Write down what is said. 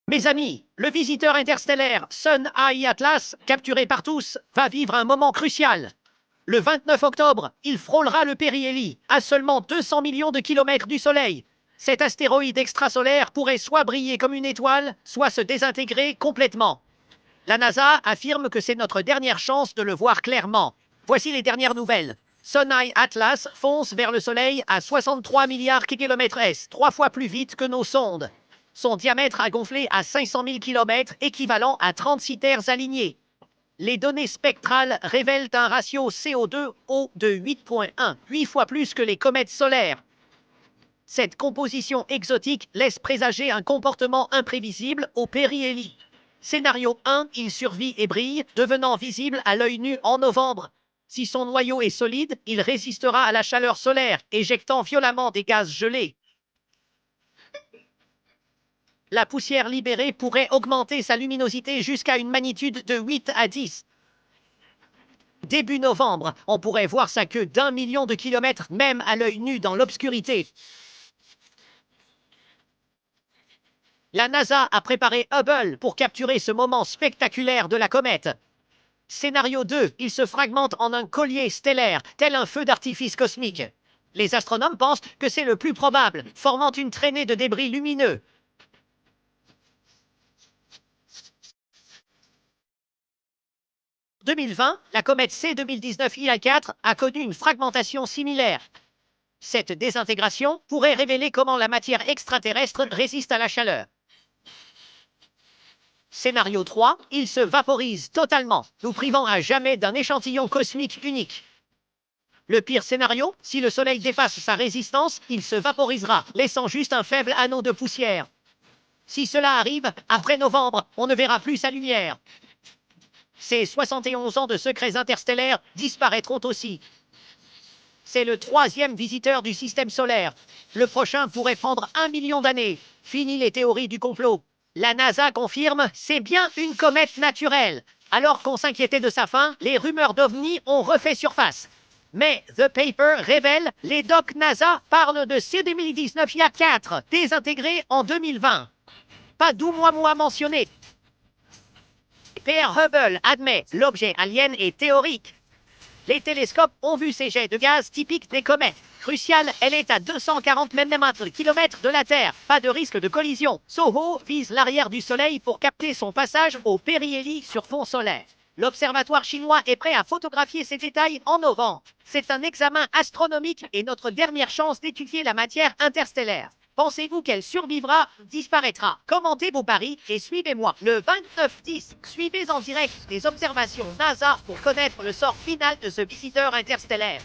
Mes amis, le visiteur interstellaire Sun Eye Atlas, capturé par tous, va vivre un moment crucial. Le 29 octobre, il frôlera le périhélie, à seulement 200 millions de kilomètres du Soleil. Cet astéroïde extrasolaire pourrait soit briller comme une étoile, soit se désintégrer complètement. La NASA affirme que c'est notre dernière chance de le voir clairement. Voici les dernières nouvelles. Sun Eye Atlas fonce vers le Soleil à 63 milliards km/s, 3 fois plus vite que nos sondes. Son diamètre a gonflé à 500 000 km, équivalent à 36 terres alignées. Les données spectrales révèlent un ratio CO2-O de 8,1, 8 fois plus que les comètes solaires. Cette composition exotique laisse présager un comportement imprévisible au périhélie. Scénario 1, il survit et brille, devenant visible à l'œil nu en novembre. Si son noyau est solide, il résistera à la chaleur solaire, éjectant violemment des gaz gelés. La poussière libérée pourrait augmenter sa luminosité jusqu'à une magnitude de 8 à 10. Début novembre, on pourrait voir sa queue d'1 million de kilomètres même à l'œil nu dans l'obscurité. La NASA a préparé Hubble pour capturer ce moment spectaculaire de la comète. Scénario 2, il se fragmente en un collier stellaire, tel un feu d'artifice cosmique. Les astronomes pensent que c'est le plus probable, formant une traînée de débris lumineux. En 2020, la comète C2019-IL4 a connu une fragmentation similaire. Cette désintégration pourrait révéler comment la matière extraterrestre résiste à la chaleur. Scénario 3, il se vaporise totalement, nous privant à jamais d'un échantillon cosmique unique. Le pire scénario, si le Soleil dépasse sa résistance, il se vaporisera, laissant juste un faible anneau de poussière. Si cela arrive, après novembre, on ne verra plus sa lumière. Ces 71 ans de secrets interstellaires disparaîtront aussi. C'est le 3e visiteur du système solaire. Le prochain pourrait prendre 1 million d'années. Fini les théories du complot. La NASA confirme, c'est bien une comète naturelle. Alors qu'on s'inquiétait de sa fin, les rumeurs d'OVNI ont refait surface. Mais The Paper révèle, les docs NASA parlent de C2019-IA4, désintégré en 2020. Pas d'Oumuamua mentionné. PR Hubble admet, l'objet alien est théorique. Les télescopes ont vu ces jets de gaz typiques des comètes. Crucial, elle est à 240 km de la Terre. Pas de risque de collision. SOHO vise l'arrière du Soleil pour capter son passage au périhélie sur fond solaire. L'observatoire chinois est prêt à photographier ces détails en novembre. C'est un examen astronomique et notre dernière chance d'étudier la matière interstellaire. Pensez-vous qu'elle survivra ou disparaîtra? Commentez vos paris et suivez-moi. Le 29-10, suivez en direct les observations NASA pour connaître le sort final de ce visiteur interstellaire.